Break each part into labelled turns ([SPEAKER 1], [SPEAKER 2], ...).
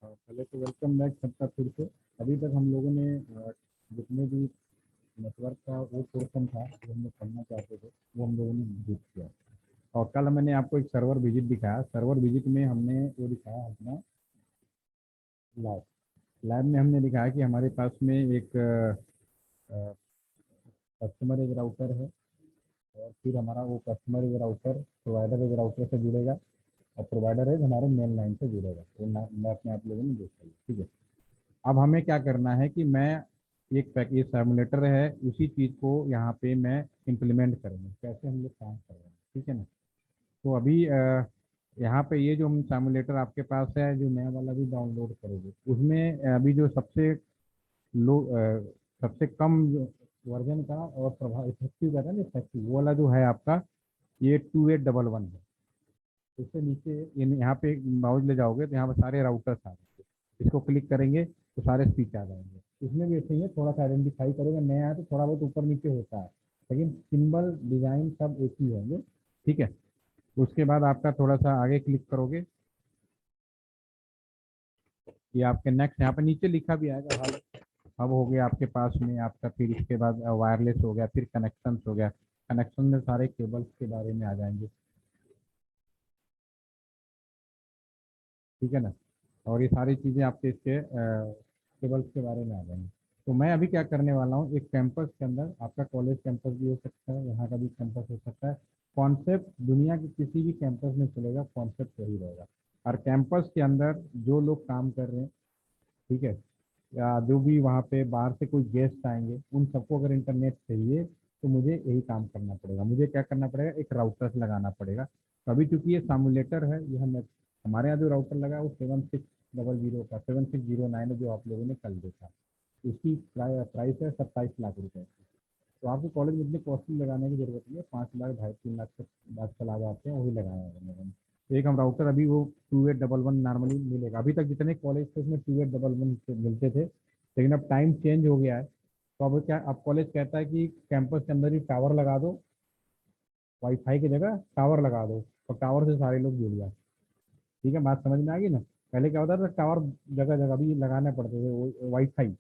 [SPEAKER 1] पहले तो welcome back सबका फिर से। अभी तक हम लोगों ने जितने भी नेटवर्क का वो पोर्शन था जो हम लोग करना चाहते थे वो हम लोगों ने विजिट किया। और कल मैंने आपको एक सर्वर विजिट दिखाया। सर्वर विजिट में हमने वो दिखाया अपना लैब। लैब में हमने दिखाया कि हमारे पास में एक कस्टमर एक राउटर है, और फिर हमारा वो कस्टमर एक राउटर प्रोवाइडर एक राउटर से जुड़ेगा, और प्रोवाइडर है हमारे मेन लाइन से जुड़ेगा। तो मैप में आप लोगों ने देखा है, ठीक है। अब हमें क्या करना है कि मैं एक पैकेज सिमुलेटर है उसी चीज़ को यहाँ पे मैं इम्प्लीमेंट करेंगे, कैसे हम लोग काम कर रहे हैं, ठीक है ना। तो अभी यहाँ पे ये जो हम सिमुलेटर आपके पास है जो नया वाला भी डाउनलोड करोगे उसमें अभी जो सबसे लो सबसे कम वर्जन का और प्रभाव इफेक्टिव का ना इफेक्टिव वो वाला जो है आपका ये 2811 है। इससे नीचे यहाँ पे माउस ले जाओगे तो यहाँ पे सारे राउटर्स आ जाएंगे। इसको क्लिक करेंगे तो सारे स्विच आ जाएंगे। इसमें भी ऐसे ही है, थोड़ा सा आइडेंटिफाई करोगे नया है तो थोड़ा बहुत ऊपर नीचे होता है, लेकिन सिंबल डिजाइन सब एक ही होंगे, ठीक है। उसके बाद आपका थोड़ा सा आगे क्लिक करोगे, ये आपके नेक्स्ट यहाँ पे नीचे लिखा भी आएगा हब। हब हो गया आपके पास में आपका, फिर इसके बाद वायरलेस हो गया, फिर कनेक्शन हो गया। कनेक्शन में सारे केबल्स के बारे में आ जाएंगे, ठीक है ना। और ये सारी चीज़ें आपके इसके केबल्स के बारे में आ जाएंगी। तो मैं अभी क्या करने वाला हूँ, एक कैंपस के अंदर आपका कॉलेज कैंपस भी हो सकता है, यहाँ का भी कैंपस हो सकता है। कॉन्सेप्ट दुनिया के किसी भी कैंपस में चलेगा, कॉन्सेप्ट वही रहेगा। और कैंपस के अंदर जो लोग काम कर रहे हैं, ठीक है, या जो भी वहाँ पे बाहर से कोई गेस्ट आएंगे उन सबको अगर इंटरनेट चाहिए तो मुझे यही काम करना पड़ेगा। मुझे क्या करना पड़ेगा, एक राउटर लगाना पड़ेगा। तो अभी चूंकि ये सामुलेटर है, ये हमारे यहाँ जो राउटर लगा है वो 7600 का 7609 है, जो आप लोगों ने कल देखा। उसकी प्राइस है 27 लाख रुपए। तो आपको कॉलेज में इतने कॉस्टली लगाने की जरूरत नहीं है, 5 लाख 2.5 3 लाख तक आजकल आ जाते हैं, वही लगाए हैं हम लोगों ने। तो एक हम राउटर अभी वो 2811 नॉर्मली मिलेगा। अभी तक जितने कॉलेज थे उसमें 2811 मिलते थे, लेकिन अब टाइम चेंज हो गया है। तो अब क्या, अब कॉलेज कहता है कि कैंपस के अंदर ही टावर लगा दो, वाईफाई की जगह टावर लगा दो, और टावर से सारे लोग जुड़ जाए। ठीक है, बात समझ में आ गई ना। पहले क्या होता था, टावर जगह जगह भी लगाने पड़ते थे वाईफाई।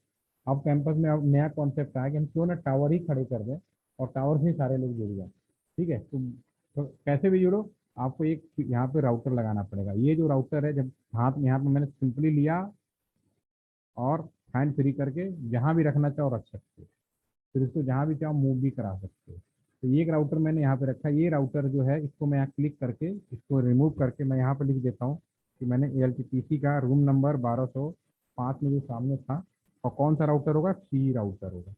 [SPEAKER 1] अब कैंपस में अब नया कॉन्सेप्ट आया कि हम क्यों ना टावर ही खड़े कर दें और टावर से ही सारे लोग जुड़ जाए, ठीक है। तो कैसे भी जुड़ो, आपको एक यहाँ पे राउटर लगाना पड़ेगा। ये जो राउटर है, जब हाथ में यहाँ पे मैंने सिंपली लिया और हैंड फ्री करके जहाँ भी रखना चाहो रख सकते हो, फिर इसको जहाँ भी चाहो मूव भी करा सकते हो। तो ये एक राउटर मैंने यहाँ पे रखा है। ये राउटर जो है इसको मैं यहाँ क्लिक करके इसको रिमूव करके मैं यहाँ पे लिख देता हूँ कि मैंने एलटीपीसी का रूम नंबर 1205 में जो सामने था। और कौन सा राउटर होगा, सी राउटर होगा।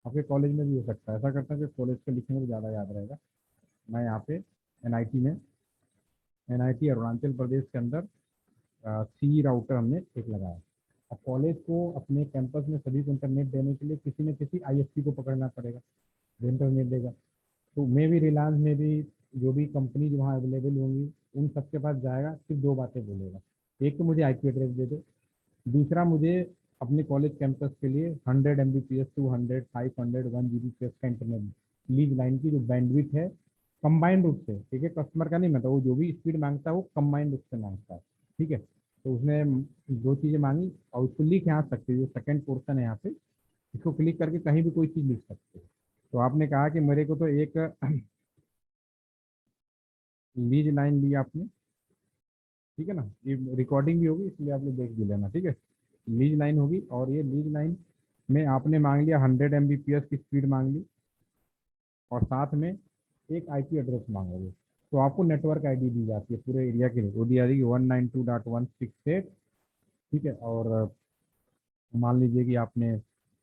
[SPEAKER 1] आपके कॉलेज में भी हो सकता है, ऐसा करता है कि कॉलेज के लिखने में ज़्यादा याद रहेगा। मैं यहाँ पे एनआईटी में, एनआईटी अरुणाचल प्रदेश के अंदर सी राउटर हमने एक लगाया। अब कॉलेज को अपने कैंपस में सभी को इंटरनेट देने के लिए किसी न किसी आईएसपी को पकड़ना पड़ेगा जो इंटरनेट देगा। तो मे भी रिलायंस में भी जो भी कंपनी वहाँ अवेलेबल होंगी उन सबके पास जाएगा, सिर्फ दो बातें बोलेगा। एक तो मुझे आईपी एड्रेस दे दो, दूसरा मुझे अपने कॉलेज कैंपस के लिए 100 Mbps 200 500 1 Gbps का इंटरनेट लीज लाइन की जो बैंडविड्थ है कंबाइंड रूप से, ठीक है, कस्टमर का नहीं, मतलब वो जो भी स्पीड मांगता है वो कंबाइंड रूप से मांगता है, ठीक है। तो उसने दो चीज़ें मांगी और उसको लिख यहाँ सकते जो सेकंड पोर्शन है यहाँ पे, इसको क्लिक करके कहीं भी कोई चीज़ लिख सकते हो। तो आपने कहा कि मेरे को तो एक लीज लाइन ली आपने, ठीक है ना, ये रिकॉर्डिंग भी होगी इसलिए आप लोग देख भी लेना, ठीक है। लीज लाइन होगी और ये लीज लाइन में आपने मांग लिया 100 Mbps की स्पीड मांग ली, और साथ में एक आईपी एड्रेस मांगोगे। तो आपको नेटवर्क आईडी दी जाती है पूरे एरिया के लिए, वो दी जाती है 192.168, ठीक है। और मान लीजिए कि आपने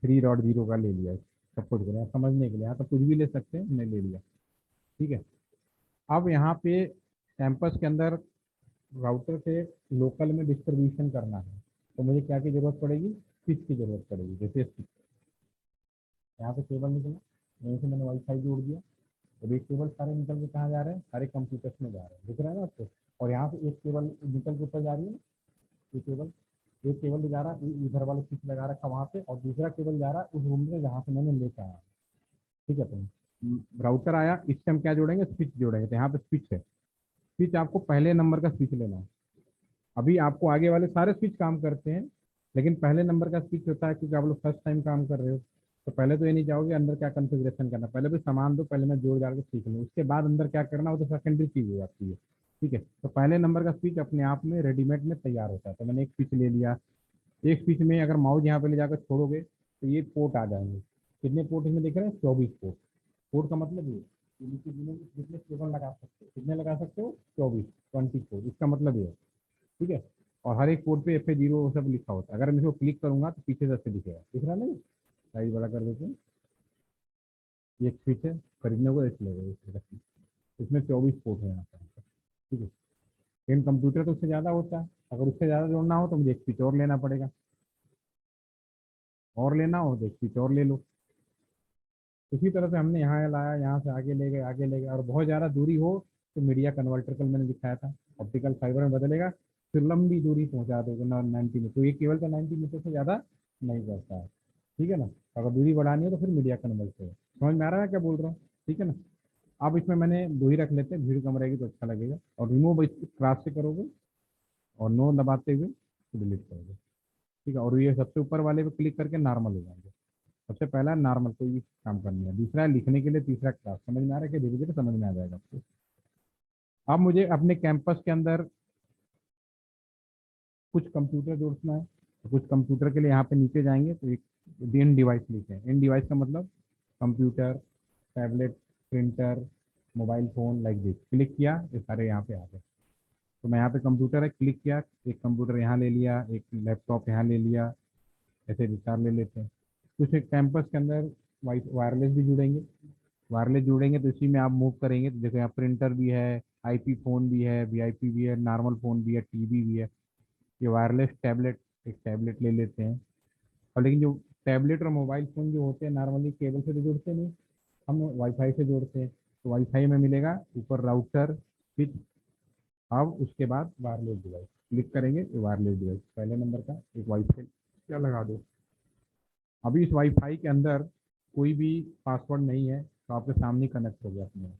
[SPEAKER 1] 3.0 का ले लिया, सब कुछ करें समझने के लिए, यहाँ तो कुछ भी ले सकते हैं, हमने ले लिया, ठीक है। अब यहाँ पे कैंपस के अंदर राउटर से लोकल में डिस्ट्रीब्यूशन करना है, तो मुझे क्या की जरूरत पड़ेगी, स्विच की जरूरत पड़ेगी। जैसे स्विच, यहाँ पे केबल निकला, यहीं से मैंने वाईफाई जोड़ दिया, और ये केबल सारे निकल के कहाँ जा रहे हैं, सारे कंप्यूटर्स में जा रहे हैं, दिख रहा है ना आपको। और यहाँ से एक केबल निकल के ऊपर जा रही है, ये केबल, एक केबल जा रहा है इधर वाले स्विच लगा रखा वहाँ पे, और दूसरा केबल जा रहा है उस रूम में जहाँ से मैंने लेकर आया, ठीक है। तो राउटर आया, इससे हम क्या जोड़ेंगे, स्विच जोड़ेंगे। तो यहाँ पे स्विच है, स्विच आपको पहले नंबर का स्विच लेना है। अभी आपको आगे वाले सारे स्विच काम करते हैं, लेकिन पहले नंबर का स्विच होता है क्योंकि आप लोग फर्स्ट टाइम काम कर रहे हो। तो पहले तो ये नहीं चाहोगे अंदर क्या कॉन्फ़िगरेशन करना, पहले भी सामान दो, पहले मैं जोड़ जाड़ के सीख लूँ, उसके बाद अंदर क्या करना वो तो सेकेंडरी चीज़ हो जाती है। ठीक है, तो पहले नंबर का स्विच अपने आप में रेडीमेड में तैयार होता है। तो मैंने एक स्विच ले लिया। एक स्विच में अगर माउस यहाँ पे ले जाकर छोड़ोगे तो ये पोर्ट आ जाएंगे। कितने पोर्ट इसमें दिख रहे हैं? 24 पोर्ट। पोर्ट का मतलब ये नीचे जितने केबल लगा सकते हो, कितने लगा सकते हो? 24 इसका मतलब ये है। ठीक है, और हर एक पोर्ट पे FA0 सब लिखा होता है। अगर मैं इसको क्लिक करूंगा तो पीछे से ऐसे दिखेगा, दिख रहा नहीं? साइज बड़ा कर देते हैं। ये एक स्विच है, खरीदने को ऐसे लगेगा। इसमें 24 पोर्ट है यहाँ पर। ठीक है, लेकिन कंप्यूटर तो उससे ज़्यादा होता है। अगर उससे ज़्यादा जोड़ना हो तो मुझे एक स्विच और लेना पड़ेगा, और लेना हो तो एक स्विच और ले लो। उसी तरह से हमने यहाँ लाया, यहाँ से आगे ले गए, आगे ले गए। और बहुत ज़्यादा दूरी हो तो मीडिया कन्वर्टर कल मैंने दिखाया था, ऑप्टिकल फाइबर में बदलेगा, फिर लंबी दूरी पहुँचा दोगे 90 मीटर। तो ये केवल तो 90 मीटर से ज़्यादा नहीं करता है। ठीक है ना? अगर दूरी बढ़ानी है तो फिर मीडिया कन्वर्टर। समझ में आ रहा है क्या बोल रहा हूँ? ठीक है ना? अब इसमें मैंने दो ही रख लेते हैं, भीड़ कम रहेगी तो अच्छा लगेगा। और रिमूव इस क्रॉस से करोगे और नो दबाते हुए डिलीट करोगे। ठीक है, और ये सबसे ऊपर वाले पे क्लिक करके नॉर्मल हो जाएंगे। सबसे पहला नॉर्मल कोई भी काम करनी है, दूसरा है लिखने के लिए, तीसरा क्लास। समझ में आ रहा है कि धीरे धीरे समझ में आ जाएगा आपको। अब मुझे अपने कैंपस के अंदर कुछ कंप्यूटर जोड़ना है। तो कुछ कंप्यूटर के लिए यहाँ पे नीचे जाएंगे तो एक इन डिवाइस लिखे हैं। इन डिवाइस का मतलब computer, tablet, printer, mobile phone, like this. Click किया, ये सारे यहाँ पे आ गए। तो मैं यहाँ पे कंप्यूटर है, क्लिक किया, एक कंप्यूटर यहाँ ले लिया, एक लैपटॉप यहाँ ले लिया, ऐसे विचार ले लेते हैं। कुछ एक कैंपस के अंदर वायरलेस भी जुड़ेंगे। वायरलेस जुड़ेंगे तो इसी में आप मूव करेंगे तो देखो यहाँ प्रिंटर भी है, IP फोन भी है, VIP भी है, नॉर्मल फोन भी है, TV भी है। ये वायरलेस टैबलेट, एक टैबलेट ले लेते हैं। और लेकिन जो टैबलेट और मोबाइल फोन जो होते हैं नॉर्मली केबल से तो जुड़ते नहीं, हम वाईफाई से जोड़ते हैं। तो वाईफाई में मिलेगा ऊपर राउटर, स्विच। अब उसके बाद वायरलेस डिवाइस क्लिक करेंगे तो वायरलेस डिवाइस पहले नंबर का एक वाईफाई क्या लगा दो। अभी इस वाईफाई के अंदर कोई भी पासवर्ड नहीं है तो आपके सामने कनेक्ट हो गया अपने आप।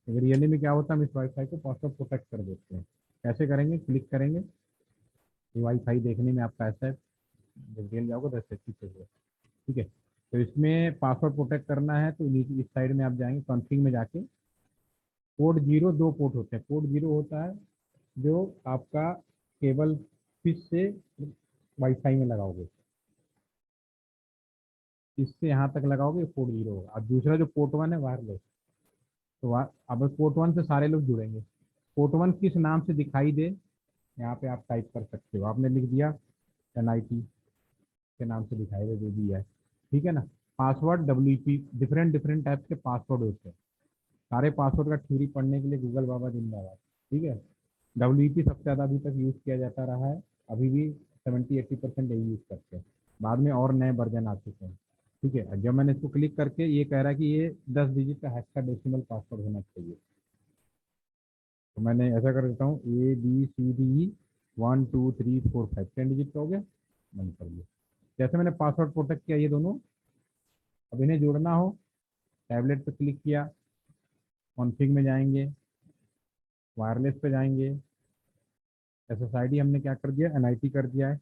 [SPEAKER 1] अगर रियली में क्या होता है, हम इस वाईफाई को पासवर्ड प्रोटेक्ट कर देते हैं। कैसे करेंगे? क्लिक करेंगे, ये वाईफाई देखने में आपका ऐसा है, जब रियल जाओगे तो ऐसे पीछे से। ठीक है, तो इसमें पासवर्ड प्रोटेक्ट करना है तो नीचे इस साइड में आप जाएंगे, कॉन्फ़िग में जाके पोर्ट जीरो, दो पोर्ट होते हैं। पोर्ट जीरो होता है जो आपका केबल स्विच से वाईफाई में लगाओगे, इससे यहाँ तक लगाओगे पोर्ट जीरो होगा। और दूसरा जो पोर्ट वन है वायरलेस, तो अब पोर्ट वन से सारे लोग जुड़ेंगे। पोर्ट वन किस नाम से दिखाई दे, यहाँ पे आप टाइप कर सकते हो। आपने लिख दिया NIT के नाम से दिखाई दे, जो भी है। ठीक है ना? Password WP, different different types के पासवर्ड होते हैं। सारे पासवर्ड का थ्योरी पढ़ने के लिए गूगल बाबा जिंदाबाद। ठीक है, WP सबसे ज़्यादा अभी तक यूज़ किया जाता रहा है, अभी भी 70-80% यही यूज़ करते हैं। बाद में और नए वर्जन आ चुके हैं। ठीक है, जब मैंने इसको क्लिक करके ये कह रहा है कि ये 10 डिजिट का हेक्साडेसिमल पासवर्ड होना चाहिए, तो मैंने ऐसा कर देता हूँ ABCDE 1 2 3 4 5, 10 डिजिट का हो गया, मैंने कर लिया। जैसे मैंने पासवर्ड प्रोटेक्ट किया ये दोनों, अब इन्हें जोड़ना हो, टैबलेट पे क्लिक किया, कॉन्फ़िग में जाएंगे, वायरलेस पे जाएंगे, SSID हमने क्या कर दिया, NIT कर दिया है।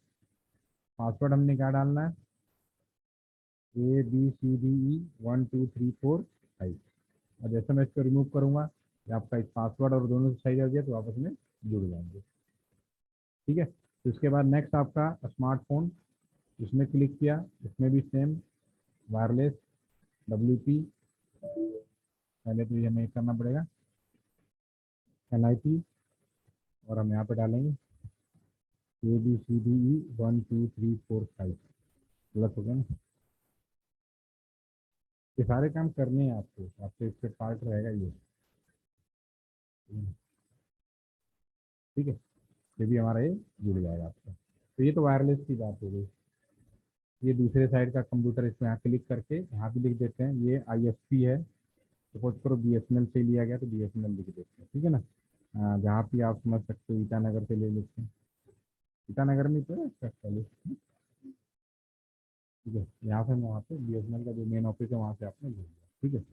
[SPEAKER 1] पासवर्ड हमने क्या डालना है, ABCDE 1 2 3 4 5। और जैसे मैं इसको रिमूव करूंगा, ये आपका एक पासवर्ड और दोनों सही हो गया तो आपस में जुड़ जाएंगे। ठीक है, तो इसके बाद नेक्स्ट आपका स्मार्टफोन, इसमें क्लिक किया, इसमें भी सेम वायरलेस WP। पहले तो ये हमें करना पड़ेगा NIT, और हम यहाँ पे डालेंगे ABCDE 1 2 3 4 5। गलत हो गया ना? ये सारे काम करने हैं आपको, आपके इसके पार्ट रहेगा ये। ठीक है, ये भी हमारा ये जुड़ जाएगा आपका। तो ये तो वायरलेस की बात हो गई। ये दूसरे साइड का कंप्यूटर, इसमें यहाँ क्लिक करके यहाँ भी लिख देते हैं ये ISP है। सपोज करो BSNL से लिया गया तो BSNL लिख देते हैं। ठीक है ना? जहाँ भी आप समझ सकते हो, ईटानगर से ले लेते हैं, ईटानगर में तो है इसका कॉलेज। ठीक है, यहाँ से वहाँ पे BSNL का जो मेन ऑफिस है वहाँ से आपने ले लिया। ठीक है,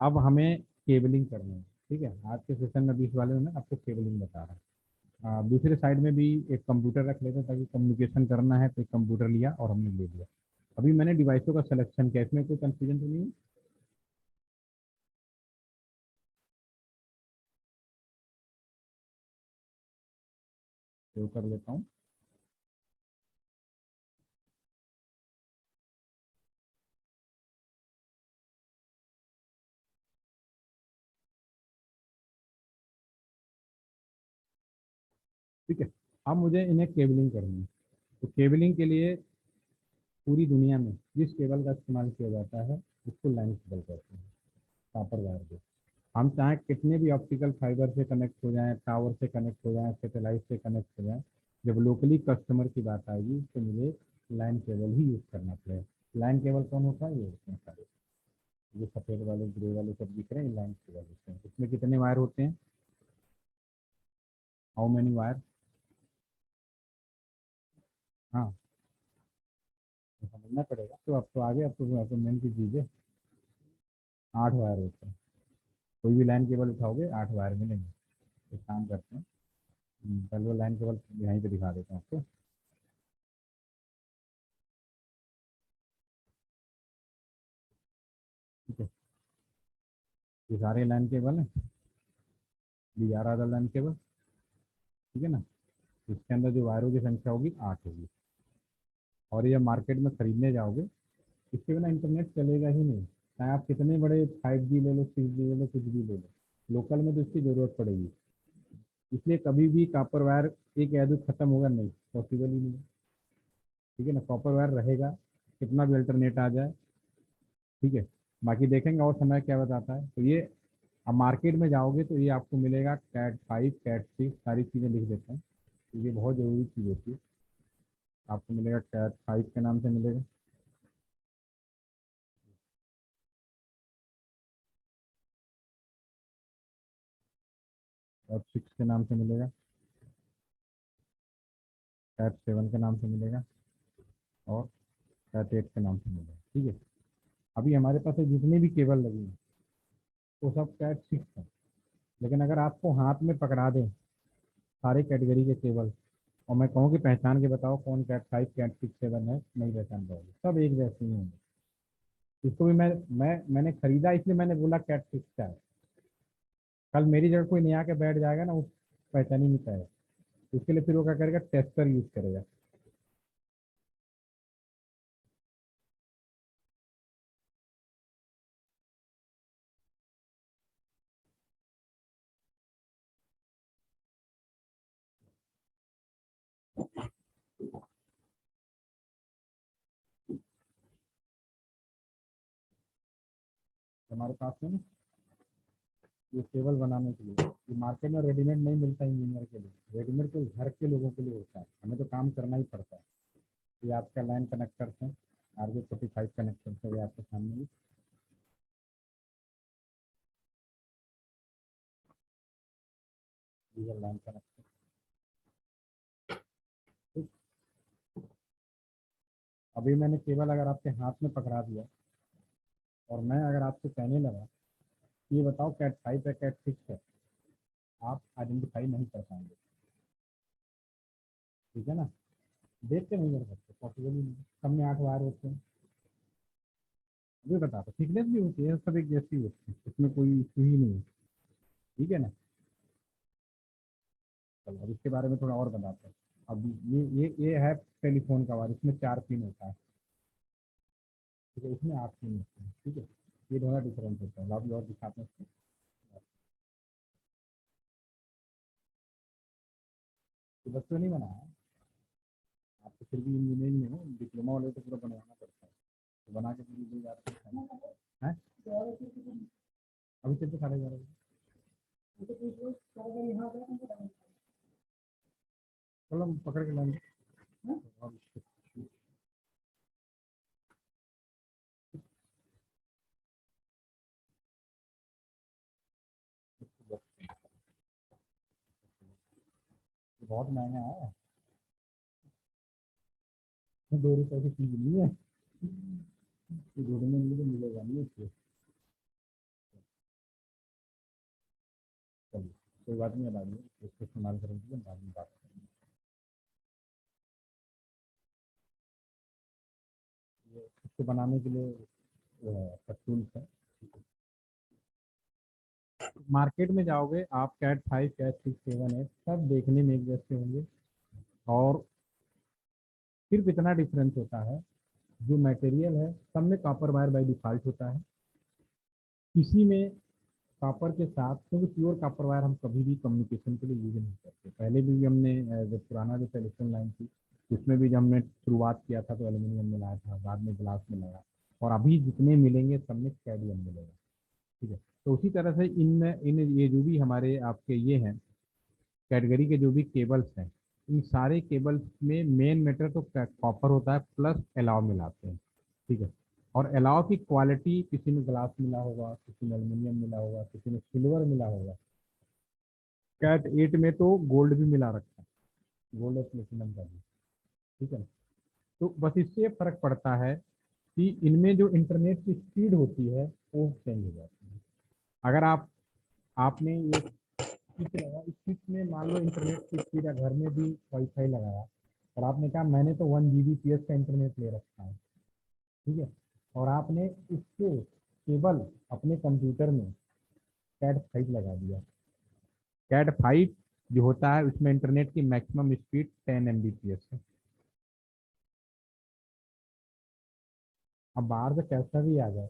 [SPEAKER 1] अब हमें केबलिंग करनी है। ठीक है, आज के सेशन में 20 वाले में मैं आपको केबलिंग बता रहा हूँ। दूसरे साइड में भी एक कंप्यूटर रख लेते हैं, ताकि कम्युनिकेशन करना है तो एक कंप्यूटर लिया और हमने ले लिया। अभी मैंने डिवाइसों का सिलेक्शन किया, इसमें कोई कंफ्यूजन तो नहीं है? सेव कर लेता हूँ। ठीक है। अब मुझे इन्हें केबलिंग करनी है। तो केबलिंग के लिए पूरी दुनिया में जिस केबल का इस्तेमाल किया जाता है उसको लाइन केबल कहते हैं, कॉपर वायर को। हम चाहें कितने भी ऑप्टिकल फाइबर से कनेक्ट हो जाएं, टावर से कनेक्ट हो जाएं, सैटेलाइट से कनेक्ट हो जाएं, जब लोकली कस्टमर की बात आएगी तो मुझे लाइन केबल ही यूज़ करना पड़ेगा। लाइन केबल कौन होता है? ये होते हैं सारे, ये सफ़ेद वाले ग्रे वाले सब दिख रहे हैं, लाइन केबल होते हैं। इसमें कितने वायर होते हैं? How many wire? हाँ, तो समझना पड़ेगा। तो अब तो आगे, अब तो मेन की चीज़ है। 8 वायर होते हैं। कोई भी लाइन केबल उठाओगे 8 वायर मिलेंगे। एक काम करते हैं, पहले वो लाइन केबल यहीं पे दिखा देता हूँ आपको। ठीक है। ये सारे लाइन केबल हैं। ये 11 लाइन केबल। ठीक है ना? इसके अंदर जो वायरों की संख्या होगी 8 होगी। और ये मार्केट में खरीदने जाओगे, इसके बिना इंटरनेट चलेगा ही नहीं। चाहे आप कितने बड़े 5G ले लो, 6G ले लो, कुछ भी ले लो, लोकल में तो इसकी ज़रूरत पड़ेगी। इसलिए कभी भी कॉपर वायर एक या दो खत्म होगा नहीं, पॉसिबल ही नहीं। ठीक है ना? कॉपर वायर रहेगा, कितना भी अल्टरनेट आ जाए। ठीक है। बाकी देखेंगे और समय क्या बताता है। तो ये, अब मार्केट में जाओगे तो ये आपको मिलेगा कैट 5, कैट 6, सारी चीज़ें लिख देते हैं। तो ये बहुत ज़रूरी चीज़ होती है। आपको मिलेगा कैट 5 के नाम से मिलेगा, कैट 6 के नाम से मिलेगा, कैट 7 के नाम से मिलेगा, और कैट 8 के नाम से मिलेगा। ठीक है। अभी हमारे पास जितने भी केबल लगी हैं वो सब कैट 6 है। लेकिन अगर आपको हाथ में पकड़ा दें सारे कैटेगरी के केबल, और मैं कहूँ कि पहचान के बताओ कौन कैट 5, कैट 6, 7 है, नहीं पहचान पाओगे, सब एक जैसे ही होंगे। इसको भी मैंने खरीदा, इसलिए मैंने बोला कैट 6 का है। कल मेरी जगह कोई नया के बैठ जाएगा ना, वो पहचान ही नहीं पाएगा। उसके लिए फिर वो क्या करेगा? टेस्टर यूज करेगा। हमारे पास में ना, ये केबल बनाने के लिए, ये मार्केट में रेडीमेड नहीं मिलता इंजीनियर के लिए। रेडीमेड तो घर के लोगों के लिए होता है, हमें तो काम करना ही पड़ता है। ये आपका लाइन कनेक्टर्स हैं, RJ45 कनेक्टर्स है, ये आपके सामने ही। Diesel line connector. ठीक। अभी मैंने केबल अगर आपके हाथ में पकड़ा दिया और मैं अगर आपसे कहने लगा कि ये बताओ कैट 5 है कैट 6 है, आप आइडेंटिफाई नहीं कर पाएंगे। ठीक है ना? देख के नहीं कर सकते, पॉसिबल ही नहीं। सब में 8 वायर होते हैं। अभी बता दो, थिकनेस भी होती है, सब एक जैसी होती है, इसमें कोई इशू ही नहीं है। ठीक है ना? चलो अब इसके बारे में थोड़ा और बताते हैं। अब ये है टेलीफोन का वायर, इसमें 4 पिन होता है। ठीक है, इसमें 8 पिन होते हैं। ठीक है। ये थोड़ा डिफरेंस होता है, अभी और दिखाते हैं इसको। ये बस तो नहीं बना है, आप तो फिर भी इंजीनियरिंग में हो, डिप्लोमा वाले तो पूरा बनवाना पड़ता है। तो बना के पूरी दी जाती है। अभी चलते 11:30 चलो हम पकड़ के लाएंगे। और ये बहुत महंगा है, ये 2 रुपए की चीज नहीं है। ये ढूंढने में तो मिलेगा नहीं इसलिए। चलिए, कोई बात नहीं, अब आइए इसको इस्तेमाल करेंगे, बाद में बात करेंगे। ये इसको बनाने के लिए वो है टूल्स है। मार्केट में जाओगे आप, कैट 5, कैट 6, 7, 8 सब देखने में एक जैसे होंगे, और सिर्फ इतना डिफरेंस होता है, जो मटेरियल है सब में कॉपर वायर बाय डिफॉल्ट होता है। किसी में कॉपर के साथ, क्योंकि प्योर कॉपर वायर हम कभी भी कम्युनिकेशन के लिए यूज नहीं करते। पहले भी हमने जो पुराना जो टेलीफोन लाइन थी, उसमें भी जब हमने शुरुआत किया था तो एल्यूमिनियम में लाया था, बाद में ग्लास में लाया, और अभी जितने मिलेंगे सब में कैडमियम मिलेगा। ठीक है। तो उसी तरह से इनमें इन ये जो भी हमारे आपके ये हैं कैटेगरी के जो भी केबल्स हैं, इन सारे केबल्स में मेन मैटर तो कॉपर होता है, प्लस अलाव मिलाते हैं। ठीक है। और अलाव की क्वालिटी, किसी में ग्लास मिला होगा, किसी में एल्यूमिनियम मिला होगा, किसी में सिल्वर मिला होगा। कैट 8 में तो गोल्ड भी मिला रखा है, गोल्ड और प्लेटिनम का भी। ठीक है। तो बस इससे फर्क पड़ता है कि इनमें जो इंटरनेट की स्पीड होती है वो चेंज हो जाती है। अगर आपने ये स्विच लगा, इस स्विच में मान लो इंटरनेट की स्पीड है, घर में भी वाईफाई लगाया, और आपने कहा मैंने तो 1 Gbps का इंटरनेट ले रखा है। ठीक है। और आपने उसको केबल अपने कंप्यूटर में कैट 5 लगा दिया। कैट 5 जो होता है उसमें इंटरनेट की मैक्सिमम स्पीड 10 Mbps है। अब बाहर से कैसा भी आ जाए,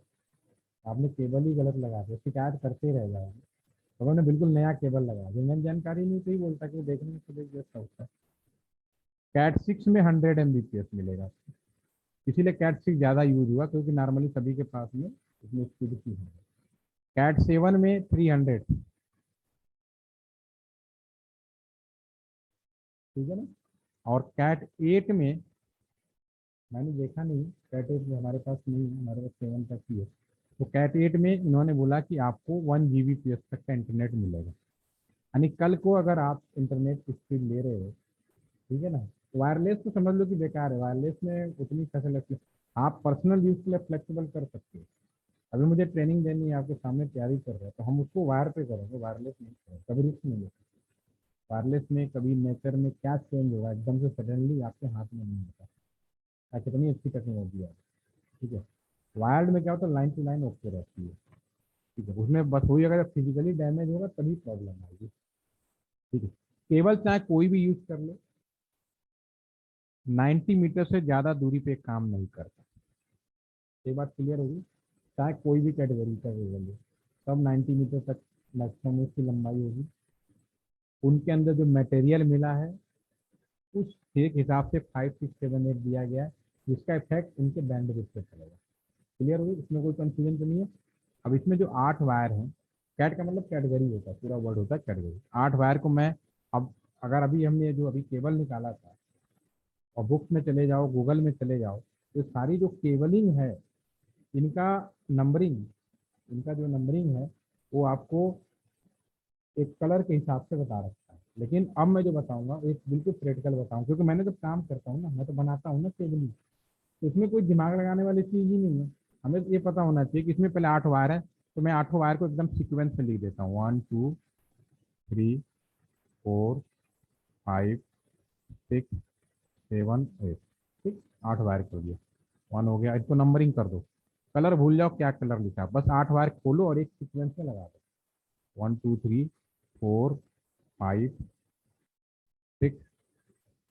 [SPEAKER 1] आपने केबल ही गलत लगा दिया, शिकायत करते रह जाएंगे। तो उन्होंने बिल्कुल नया केबल लगाया, जिन्हें जानकारी नहीं थी बोलता कि वो देखने में तो जैसा होता है। कैट 6 में 100 Mbps मिलेगा, इसीलिए कैट 6 ज़्यादा यूज हुआ, क्योंकि नॉर्मली सभी के पास में इसमें स्पीड की है। कैट 7 में 300। ठीक है ना। और कैट 8 में मैंने देखा नहीं, कैट 8 में हमारे पास नहीं है, हमारे पास 7 तक ही है। तो कैट 8 में इन्होंने बोला कि आपको 1 Gbps तक का इंटरनेट मिलेगा। यानी कल को अगर आप इंटरनेट की स्पीड ले रहे हो, ठीक है ना, वायरलेस तो समझ लो कि बेकार है, वायरलेस में उतनी फैसिलिटी आप पर्सनल यूज के लिए फ्लेक्सिबल कर सकते हो। अभी मुझे ट्रेनिंग देनी है, आपके सामने तैयारी कर रहे हैं, तो हम उसको वायर पे करेंगे, वायरलेस नहीं करेंगे, कभी रिस्क नहीं लेते। वायरलेस में कभी नेचर में क्या चेंज होगा एकदम से सडनली आपके हाथ में नहीं होता। कितनी अच्छी टेक्नोलॉजी है। ठीक है। वायर्ड में क्या होता है, लाइन टू लाइन ओके रहती है। ठीक है। उसमें बस वही, अगर फिजिकली डैमेज होगा तभी प्रॉब्लम आएगी। ठीक है। केबल चाहे कोई भी यूज कर ले, 90 मीटर से ज़्यादा दूरी पे काम नहीं करता। ये बात क्लियर होगी। चाहे कोई भी कैटेगरी का केबल हो, सब 90 मीटर तक मैक्सिमम उसकी लंबाई होगी। उनके अंदर जो मटेरियल मिला है उस एक हिसाब से 5, 6, 7, 8 दिया गया है, जिसका इफेक्ट उनके बैंड विड्थ पे पड़ेगा। क्लियर हुई, इसमें कोई कंफ्यूजन तो नहीं है। अब इसमें जो 8 वायर हैं, कैट का मतलब कैटेगरी होता है, पूरा वर्ड होता है कैटेगरी। 8 वायर को मैं, अब अगर अभी हमने जो अभी केबल निकाला था, और बुक्स में चले जाओ, गूगल में चले जाओ, तो सारी जो केबलिंग है, इनका नंबरिंग, इनका जो नंबरिंग है वो आपको एक कलर के हिसाब से बता रखता है। लेकिन अब मैं जो बताऊंगा एक बिल्कुल प्रैक्टिकल बताऊँ, क्योंकि मैंने जब काम करता हूँ ना, मैं तो बनाता हूँ ना केबलिंग, तो इसमें कोई दिमाग लगाने वाली चीज़ ही नहीं है। हमें ये पता होना चाहिए कि इसमें पहले 8 वायर है, तो मैं 8 वायर को एकदम सीक्वेंस में लिख देता हूँ, 1, 2, 3, 4, 5, 6, 7, 8। ठीक, 8 वायर हो गया, 1 हो गया, इसको नंबरिंग कर दो। कलर भूल जाओ क्या कलर लिखा है, बस 8 वायर खोलो और एक सीक्वेंस में लगा दो, 1, 2, 3, 4, 5, 6,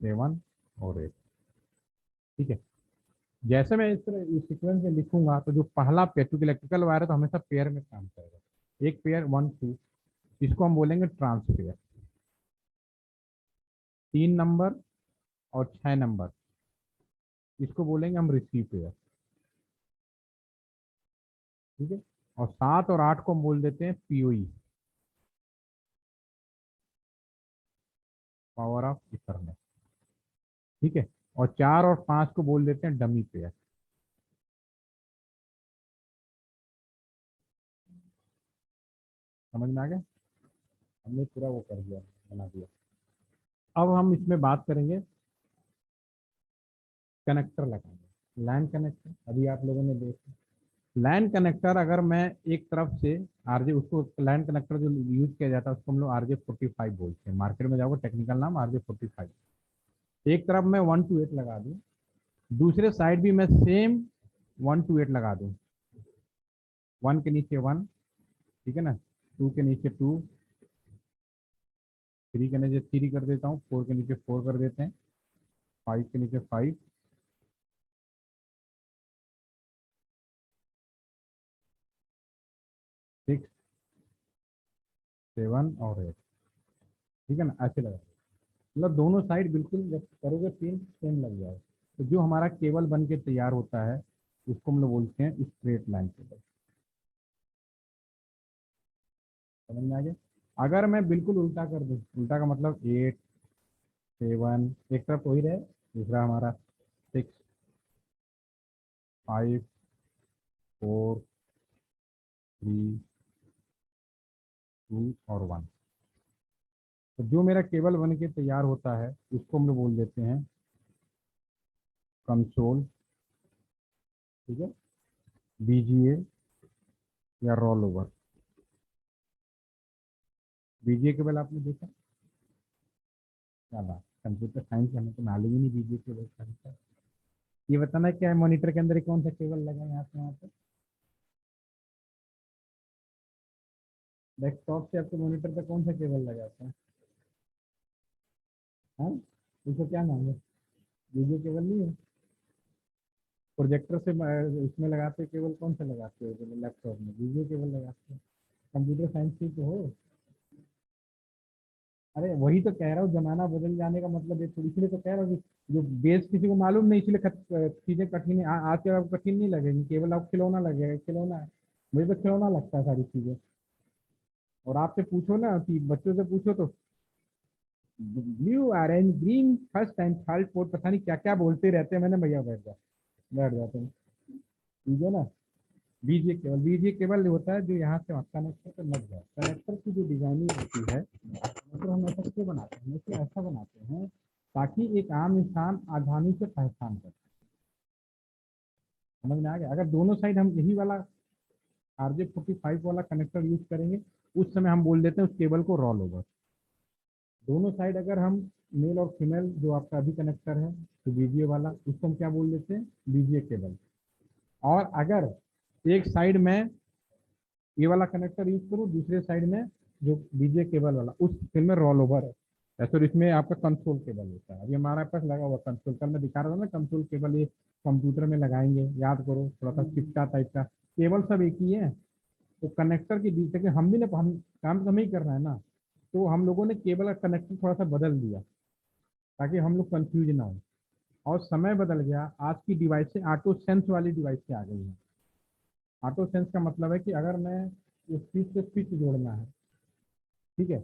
[SPEAKER 1] 7 और 8। ठीक है। जैसे मैं इस तरह इस सीक्वेंस में लिखूंगा, तो जो पहला पेयर, क्योंकि इलेक्ट्रिकल वायर है तो हमेशा पेयर में काम करेगा, एक पेयर 1, 2, इसको हम बोलेंगे ट्रांसपेयर। 3 नंबर और 6 नंबर, इसको बोलेंगे हम रिसीव पेयर। ठीक है। और 7 और 8 को हम बोल देते हैं पीओई, पावर ऑफ इथरनेट। ठीक है। और 4 और 5 को बोल देते हैं डमी पेयर। समझ में आ गया, हमने पूरा वो कर दिया, बना दिया। अब हम इसमें बात करेंगे कनेक्टर लगाएंगे, लैन कनेक्टर, अभी आप लोगों ने देखा। लैन कनेक्टर अगर मैं एक तरफ से आरजे, उसको लैन कनेक्टर जो यूज किया जाता है उसको हम लोग RJ45 बोलते हैं, मार्केट में जाओगे टेक्निकल नाम RJ45। एक तरफ मैं 1 to 8 लगा दूं, दूसरे साइड भी मैं सेम 1 to 8 लगा दूं, 1 के नीचे 1, ठीक है ना, 2 के नीचे 2, 3 के नीचे 3 कर देता हूँ, 4 के नीचे 4 कर देते हैं, 5 के नीचे 5, 6, 7 और 8, ठीक है ना, ऐसे लगा। मतलब दोनों साइड बिल्कुल जब करोगे सेम सेम लग जाए, तो जो हमारा केबल बन के तैयार होता है उसको हम लोग बोलते हैं स्ट्रेट लाइन केबल। समझ में आ गया? अगर मैं बिल्कुल उल्टा कर दूं, उल्टा का मतलब 8, 7, एक तरफ वही रहे, दूसरा हमारा 6, 5, 4, 3, 2 और 1, तो जो मेरा केबल बन के तैयार होता है उसको हम लोग बोल देते हैं कंसोल, ठीक है, बीजीए या रोल ओवर। बीजीए केबल आपने देखा? क्या बात, कंप्यूटर साइंस हमें तो मालूम ही नहीं बीजीए केबल का। ये बताना क्या है, मॉनिटर के अंदर कौन सा केबल लगा है यहाँ से वहाँ पे? डेस्कटॉप से आपके मॉनिटर पे कौन सा केबल लगा है? हाँ, उसको क्या नाम है? वीडियो केबल नहीं है? प्रोजेक्टर से उसमें लगाते केबल कौन सा लगाते हो लैपटॉप में? वीडियो केबल लगाते हो। कंप्यूटर साइंस की तो हो। अरे वही तो कह रहा हूँ, जमाना बदल जाने का मतलब ये थोड़ी, इसलिए तो कह रहा हूँ कि जो बेस किसी को मालूम नहीं, इसलिए चीजें कठिन आज के आपको कठिन नहीं लगेगी, केवल आपको खिलौना लगेगा, खिलौना है। मुझे तो खिलौना लगता है सारी चीजें। और आपसे पूछो ना कि बच्चों से पूछो तो blue orange green first and third fourth पता नहीं क्या क्या बोलते रहते हैं, मैंने भैया बैठ जाते हैं, ठीक है ना। बीजीए केबल होता है जो यहाँ से कनेक्टर पे लग जाए। कनेक्टर की जो डिजाइनिंग होती है, मतलब हम ऐसा क्यों बनाते हैं, इसे ऐसा बनाते हैं ताकि एक आम इंसान आसानी से पहचान कर। समझ में आ गया? अगर दोनों साइड हम यही वाला RJ45 वाला कनेक्टर यूज करेंगे, उस समय हम बोल देते हैं उस केबल को रोल ओवर। दोनों साइड अगर हम मेल और फीमेल जो आपका अभी कनेक्टर है तो बीजीए वाला, उसको हम क्या बोल देते हैं? VGA cable. और अगर एक साइड में ये वाला कनेक्टर यूज करूँ, दूसरे साइड में जो बीजे केबल वाला, उस फिल्म में रोल ओवर है। ऐसे इसमें आपका कंसोल केबल होता है। अभी हमारे पास लगा हुआ कंसोल, कल मैं दिखा रहा था ना कंसोल केबल, ये कंप्यूटर में लगाएंगे, याद करो, थोड़ा सा चिपटा टाइप का केबल, सब एक ही है। तो कनेक्टर के बीच से हम भी ना, हम काम तो हमें ही करना है ना, तो हम लोगों ने केबल का कनेक्टर थोड़ा सा बदल दिया ताकि हम लोग कंफ्यूज ना हो। और समय बदल गया, आज की डिवाइस से ऑटो सेंस वाली डिवाइस से आ गई है। ऑटो सेंस का मतलब है कि अगर मैं इस स्विच से स्विच जोड़ना है, ठीक है,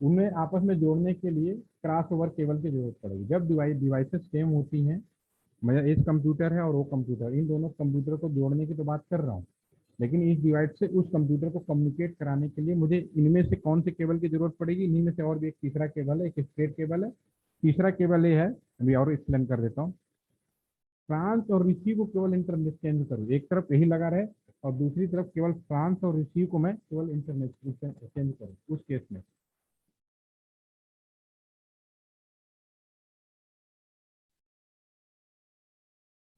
[SPEAKER 1] उन्हें आपस में जोड़ने के लिए क्रॉस ओवर केबल की जरूरत पड़ेगी। जब डिवाइसेस सेम होती हैं, मेरा एक कंप्यूटर है और वो कंप्यूटर, इन दोनों कंप्यूटर को जोड़ने की तो बात कर रहा हूँ, लेकिन इस डिवाइस से उस कंप्यूटर को कम्युनिकेट कराने के लिए मुझे इनमें से कौन से केबल की जरूरत पड़ेगी? इन्हीं में से और भी एक तीसरा केबल है, एक स्ट्रेट केबल है। तीसरा केबल ये है, अभी और एक्सप्लेन कर देता हूँ। फ्रांस और रिसीव को केवल इंटरनेट चेंज करूँ, एक तरफ यही लगा रहे और दूसरी तरफ केवल फ्रांस और रिसीव को मैं केवल इंटरनेट चेंज करूँ, उस केस में।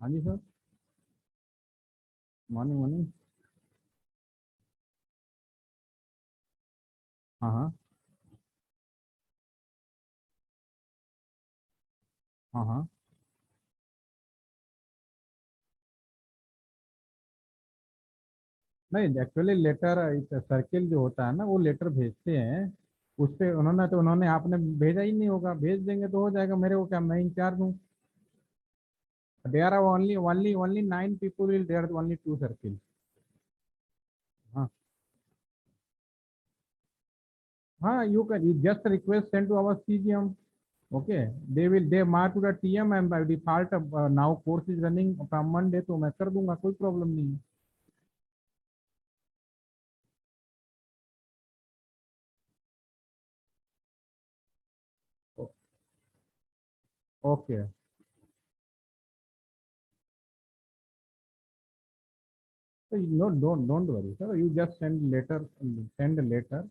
[SPEAKER 1] हाँ जी सर। Morning morning. हाँ हाँ। हाँ हाँ। नहीं, एक्चुअली लेटर, सर्किल जो होता है ना, वो लेटर भेजते हैं, उस पे उन्होंने, तो उन्होंने आपने भेजा ही नहीं होगा, भेज देंगे तो हो जाएगा, मेरे को क्या, मैं इंचार्ज हूँ। There are only 9 people will there only 2 circle. हाँ हाँ, you can just request send to our CGM। Okay, they mark to the TM and by default now course is running from Monday, तो मैं कर दूंगा, कोई problem नहीं है। Okay. So no, don't worry, sir. You just send letter, send a letter.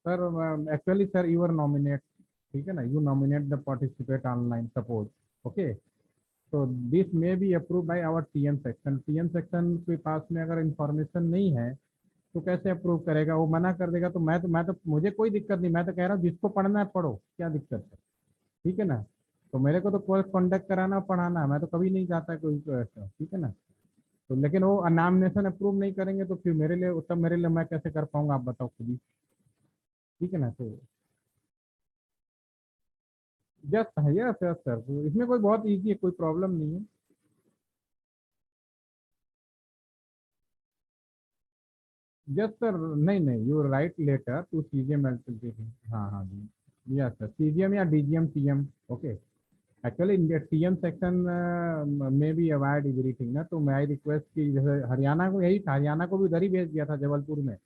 [SPEAKER 1] Sir, actually, sir, you are nominate. ठीक है ना? You nominate the participate online. Suppose, okay. So this may be approved by our TM section. TM section के पास में अगर information नहीं है तो कैसे अप्रूव करेगा? वो मना कर देगा। तो मैं तो मुझे कोई दिक्कत नहीं, मैं तो कह रहा हूँ जिसको पढ़ना है पढ़ो, क्या दिक्कत है? ठीक है ना? तो मेरे को तो कोर्स कंडक्ट कराना और पढ़ाना है, मैं तो कभी नहीं चाहता कोई को ऐसा, ठीक है ना? तो लेकिन वो नॉमिनेशन अप्रूव नहीं करेंगे तो फिर मेरे लिए, तब मेरे लिए मैं कैसे कर पाऊंगा, आप बताओ खुद ही। ठीक है ना? तो जस्ट है, यस यस सर, तो इसमें कोई बहुत ईजी है, कोई प्रॉब्लम नहीं है। जस्ट सर, नहीं नहीं, you write letter to CGM LTD. हाँ हाँ जी, यस सर, सीजीएम या DGM TM. Okay. Actually India TM section में भी अवॉइड एवरीथिंग ना, तो मैं रिक्वेस्ट की, जैसे हरियाणा को यही था, हरियाणा को भी उधर ही भेज दिया था जबलपुर में,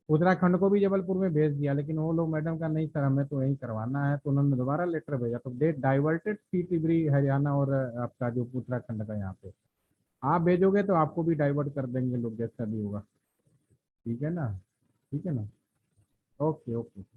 [SPEAKER 1] उत्तराखंड को भी जबलपुर में भेज दिया, लेकिन वो लोग मैडम का नहीं सर हमें तो यही करवाना है, तो उन्होंने दोबारा लेटर भेजा, तो दे डाइवर्टेड सीट इवरी हरियाणा और आपका जो उत्तराखंड का यहाँ पे। आप भेजोगे तो आपको भी डाइवर्ट कर देंगे लोग, जैसा भी होगा। ठीक है ना? ठीक है ना? Okay okay.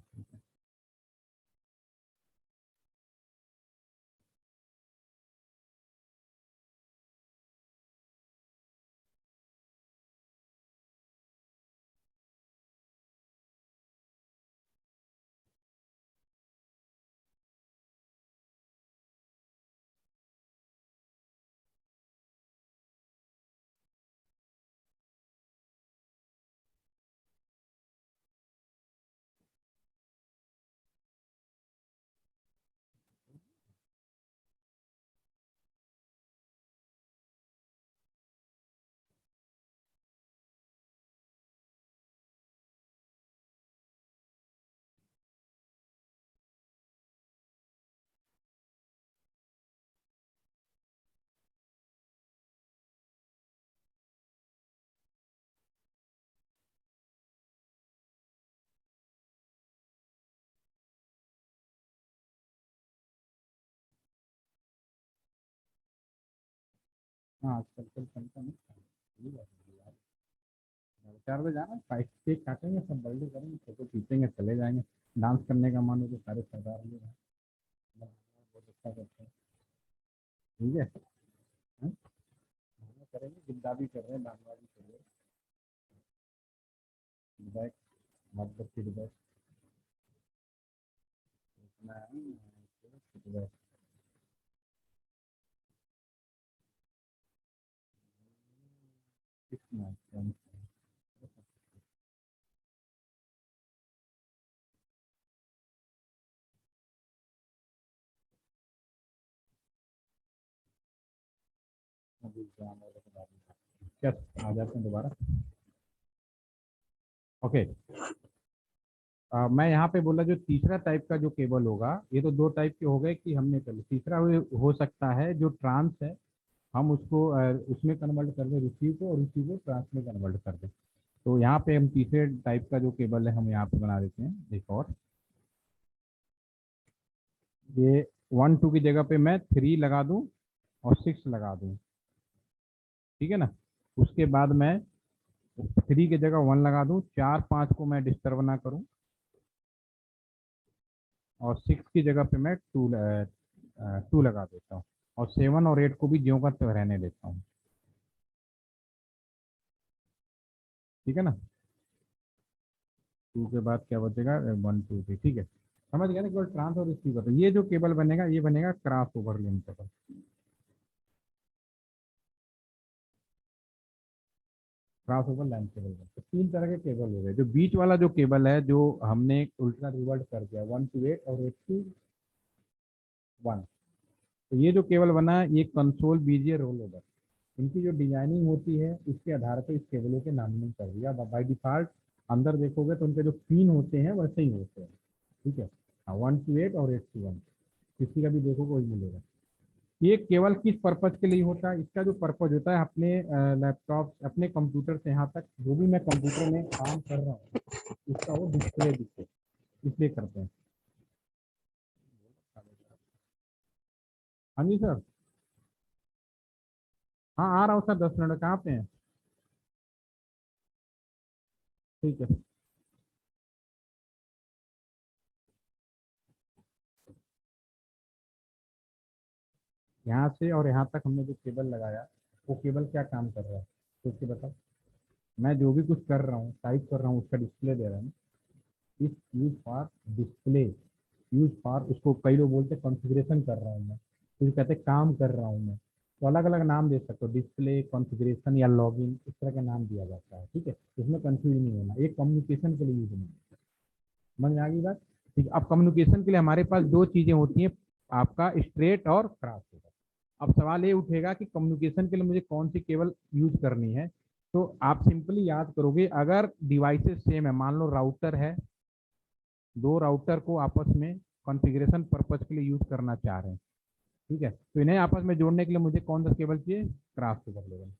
[SPEAKER 1] हाँ, चल चल चलता नहीं, सही बात है यार। 4 बजे जाना, फाइट केक काटेंगे, सब बर्थडे करेंगे, फोटो खींचेंगे, चले जाएंगे। डांस करने का मन हो तो सारे सरदार लोग हैं, बहुत अच्छा करते हैं। ठीक है। हाँ? हाँ, करेंगे, गिद्दा भी कर रहे हैं, डांगवा भी कर रहे हैं। फीडबैक, मतलब फीडबैक इतना है, फीडबैक। कितना अभी एग्जाम वाले के बारे में क्या आ जाते हैं दोबारा। ओके। मैं यहाँ पे बोला जो तीसरा टाइप का जो केबल होगा, ये तो 2 टाइप के हो गए कि हमने कर, तीसरा हो सकता है जो ट्रांस है, हम उसको उसमें कन्वर्ट कर दें रिसीव को, और रिसीव को ट्रांस में कन्वर्ट कर दें। तो यहाँ पे हम तीसरे टाइप का जो केबल है हम यहाँ पे बना देते हैं एक और। ये 1 2 की जगह पे मैं 3 लगा दूँ और 6 लगा दूँ। ठीक है ना? उसके बाद मैं 3 की जगह 1 लगा दूँ, 4 5 को मैं डिस्टर्ब ना करूँ, और 6 की जगह पे मैं 2 लगा देता हूँ, और 7 और 8 को भी ज्यों का त्यों रहने देता हूँ। ठीक है ना? 2 के बाद क्या बचेगा? 1 2 3। ठीक है, समझ गया ना? केवल ट्रांस और रिसीवर, तो ये जो केबल बनेगा ये बनेगा cross over link cable. Cross over line cable. तो 3 तरह के केबल हो गए। जो बीच वाला जो केबल है, जो हमने उल्टा रिवर्ट कर दिया, 1 to 8 और 8 to 1। तो ये जो केबल बना है ये कंसोल बीजीए रोल ओवर, इनकी जो डिजाइनिंग होती है उसके आधार पर इस केबलों के नामिंग कर दिया। बाई डिफॉल्ट अंदर देखोगे तो उनके जो पिन होते हैं वैसे ही होते हैं। ठीक है। हाँ, 1 to 8 और 8 to 1, किसी का भी देखो कोई मिलेगा। ये केवल किस पर्पज के लिए होता है? इसका जो पर्पज होता है, अपने लैपटॉप, अपने कंप्यूटर से यहाँ तक जो भी मैं कंप्यूटर में काम कर रहा हूँ उसका वो डिस्प्ले दिखे, इसलिए करते हैं। हाँ जी सर। हाँ आ रहा हूँ सर, 10 मिनट। कहाँ पे हैं? ठीक है। यहाँ से और यहाँ तक हमने जो केबल लगाया, वो केबल क्या काम कर रहा है सोच के बताओ। मैं जो भी कुछ कर रहा हूँ, टाइप कर रहा हूँ, उसका डिस्प्ले दे रहा हूँ। इस use for display, use for, उसको कई लोग बोलते हैं कॉन्फ़िगरेशन कर रहा हूँ मैं, कुछ कहते हैं काम कर रहा हूँ मैं। तो अलग अलग नाम दे सकते हो, डिस्प्ले, कॉन्फ़िगरेशन या लॉगिन, इस तरह का नाम दिया जाता है। ठीक है, इसमें कंफ्यूज नहीं होना, एक कम्युनिकेशन के लिए यूज नहीं। समझ में आ गई बात? ठीक है, अब कम्युनिकेशन के लिए हमारे पास दो चीजें होती हैं, आपका स्ट्रेट और क्रॉस केबल। अब सवाल ये उठेगा कि कम्युनिकेशन के लिए मुझे कौन सी केबल यूज करनी है। तो आप सिंपली याद करोगे, अगर डिवाइसेस सेम है, मान लो राउटर है, दो राउटर को आपस में कॉन्फ़िगरेशन पर्पज के लिए यूज करना चाह रहे हैं, ठीक है, तो इन्हें आपस में जोड़ने के लिए मुझे कौन सा केबल चाहिए? Cross cable level.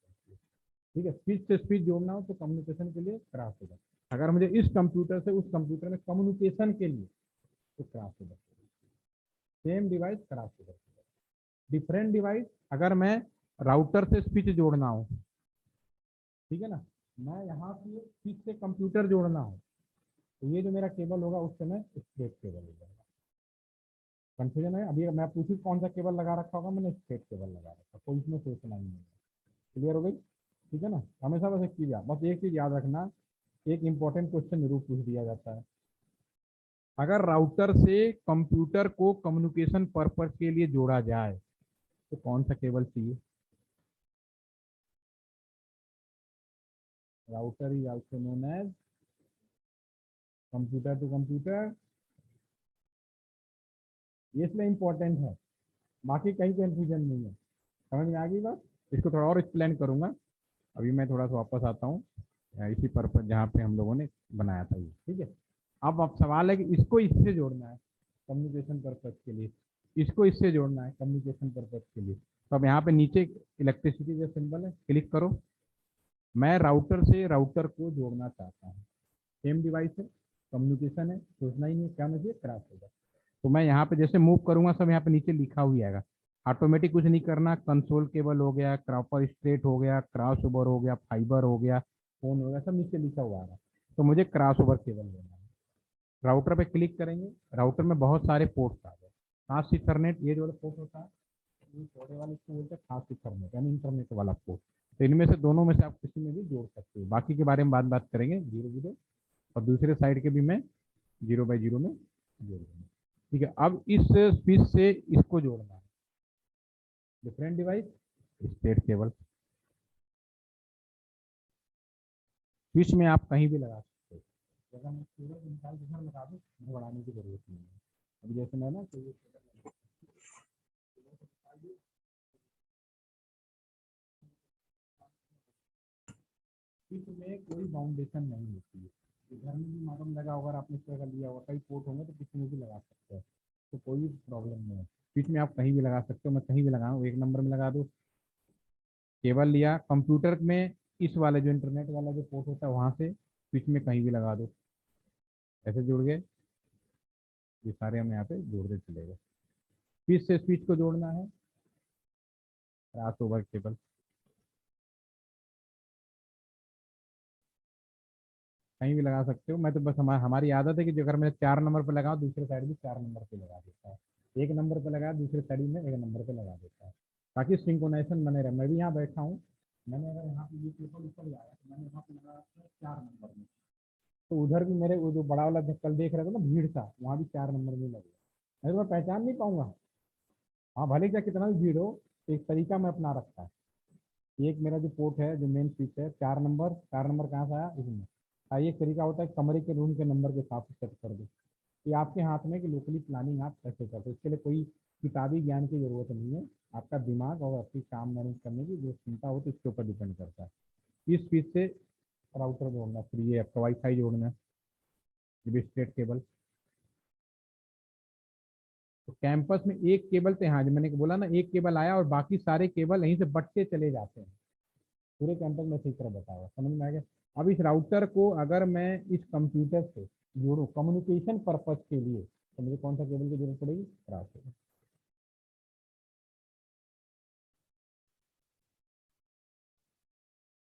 [SPEAKER 1] ठीक है, स्पीच से स्पीच जोड़ना हो तो कम्युनिकेशन के लिए क्रॉस केबल। अगर मुझे इस कंप्यूटर से उस कंप्यूटर में कम्युनिकेशन के लिए, तो cross cable. Same device cross cable. Different device, अगर मैं राउटर से स्विच जोड़ना हो, ठीक है ना, मैं यहाँ से स्विच से कंप्यूटर जोड़ना हो, तो ये जो मेरा केबल होगा उस समय स्ट्रेट केबल हो जाएगा। कंफ्यूजन है? अभी मैं पूछूं कौन सा केबल लगा रखा होगा, मैंने स्ट्रेट केबल लगा रखा, कोई इसमें सोचना ही नहीं है। क्लियर हो गई? ठीक है ना। हमेशा बस एक चीज, बस एक चीज याद रखना, एक इंपॉर्टेंट क्वेश्चन जरूर पूछ दिया जाता है, अगर राउटर से कंप्यूटर को कम्युनिकेशन पर्पज के लिए जोड़ा जाए तो कौन सा केबल चाहिए? Router is also known as computer to computer. ये इसलिए इंपॉर्टेंट है, बाकी कहीं कंफ्यूजन नहीं है। समझ में आ गई बात? इसको थोड़ा और एक्सप्लेन करूंगा। अभी मैं थोड़ा सा वापस आता हूँ इसी पर्पज जहाँ पे हम लोगों ने बनाया था ये। ठीक है, अब सवाल है कि इसको इससे जोड़ना है कम्युनिकेशन पर्पज के लिए, इसको इससे जोड़ना है कम्युनिकेशन पर्पज के लिए। तो अब यहाँ पे नीचे इलेक्ट्रिसिटी जो सिंबल है, क्लिक करो। मैं राउटर से राउटर को जोड़ना चाहता हूँ, सेम डिवाइस है, कम्युनिकेशन है, सोचना ही नहीं क्या मुझे क्रॉस होगा। तो मैं यहाँ पे जैसे मूव करूंगा, सब यहाँ पे नीचे लिखा हुआ आएगा। ऑटोमेटिक कुछ नहीं करना, कंसोल केबल हो गया, क्रॉपर स्ट्रेट हो गया, क्रॉस ओवर हो गया, फाइबर हो गया, फोन हो गया, सब नीचे लिखा हुआ आ रहा है। तो मुझे क्रॉस ओवर केबल लेना है। राउटर पे क्लिक करेंगे, राउटर में बहुत सारे पोर्ट्स आ गए। खास इथरनेट, ये जो पोर्ट होता है, ये छोटे वाले इसको बोलते हैं खास इथरनेट, यानी इंटरनेट वाला पोर्ट। तो इनमें से दोनों में से आप किसी में भी जोड़ सकते हो, बाकी के बारे में बात करेंगे जीरो जीरो। और दूसरे साइड के भी मैं जीरो बाई जीरो में जोड़ दूंगा। ठीक है, अब इस स्विच से इसको जोड़ना है, different device, state cable. Switch में आप कहीं भी लगा सकते हो, अगर मैं केबल निकाल के घर लगा दूँ, मुझे बढ़ाने की जरूरत नहीं है। अभी जैसे मैं ना तो स्विच में कोई बाउंडेशन नहीं होती है। तो घर में भी मॉडल लगा होगा, आपने इस तरह का लिया होगा, कई पोर्ट होंगे तो किसी में भी लगा सकते हैं, तो कोई प्रॉब्लम नहीं है। स्विच में आप कहीं भी लगा सकते हो, मैं कहीं भी लगाऊँ, एक नंबर में लगा दूँ। केबल लिया कंप्यूटर में, इस वाले जो इंटरनेट वाला जो पोर्ट होता है वहां से स्विच में कहीं भी लगा दो, ऐसे जुड़ गए। ये सारे हम यहाँ पे जोड़ते चले गए। स्विच से स्विच को जोड़ना है, क्रॉस ओवर केबल। कहीं भी लगा सकते हो, मैं तो बस हमारी आदत है कि जो अगर मैं 4 नंबर पे लगाऊं, दूसरे साइड भी 4 नंबर पे लगा देता है। एक नंबर पे लगा, दूसरे साइड में एक नंबर पे लगा देता है, ताकि सिंक्रोनाइजेशन बने रहे। मैं भी यहाँ बैठा हूँ, मैंने अगर यहाँ पे ये केबल ऊपर लगाया तो मैंने यहाँ पे लगा रखा है 4 नंबर में, तो उधर भी मेरे वो जो बड़ा वाला कल देख रहे थे ना भीड़ था, वहाँ भी 4 नंबर में लगे। मैं पहचान नहीं पाऊंगा। हाँ, भले क्या कितना भी भीड़ हो, एक तरीका मैं अपना रखा है। एक मेरा जो पोर्ट है, जो मेन स्विच है, 4 नंबर, 4 नंबर कहाँ से आया इसमें। हाँ, ये एक तरीका होता है, कमरे के रूम के नंबर के हिसाब से सेट कर दो। ये आपके हाथ में कि लोकली प्लानिंग आप कैसे करते हो, इसके लिए कोई किताबी ज्ञान की जरूरत नहीं है। आपका दिमाग और आपकी काम मैनेज करने की जो क्षमता हो, तो इसके ऊपर डिपेंड करता है। इस स्विच से राउटर जोड़ना, फिर ये आपका वाईफाई जोड़ना है, ये भी स्ट्रेट केबल। तो कैंपस में एक केबल से, हाँ जो मैंने बोला ना, एक केबल आया और बाकी सारे केबल यहीं से बटते चले जाते हैं, पूरे कैंपस में ठीक तरह बताया, समझ में आ गया? अब इस राउटर को अगर मैं इस कंप्यूटर से जोड़ूं कम्युनिकेशन पर्पज के लिए, तो मुझे कौन सा केबल की जरूरत पड़ेगी? राउटर।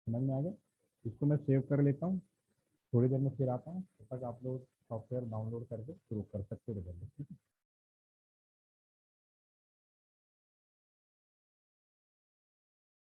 [SPEAKER 1] समझ में आ गया। इसको मैं सेव कर लेता हूँ, थोड़ी देर में फिर आता हूँ, तब तक आप लोग सॉफ्टवेयर डाउनलोड करके शुरू कर सकते हो।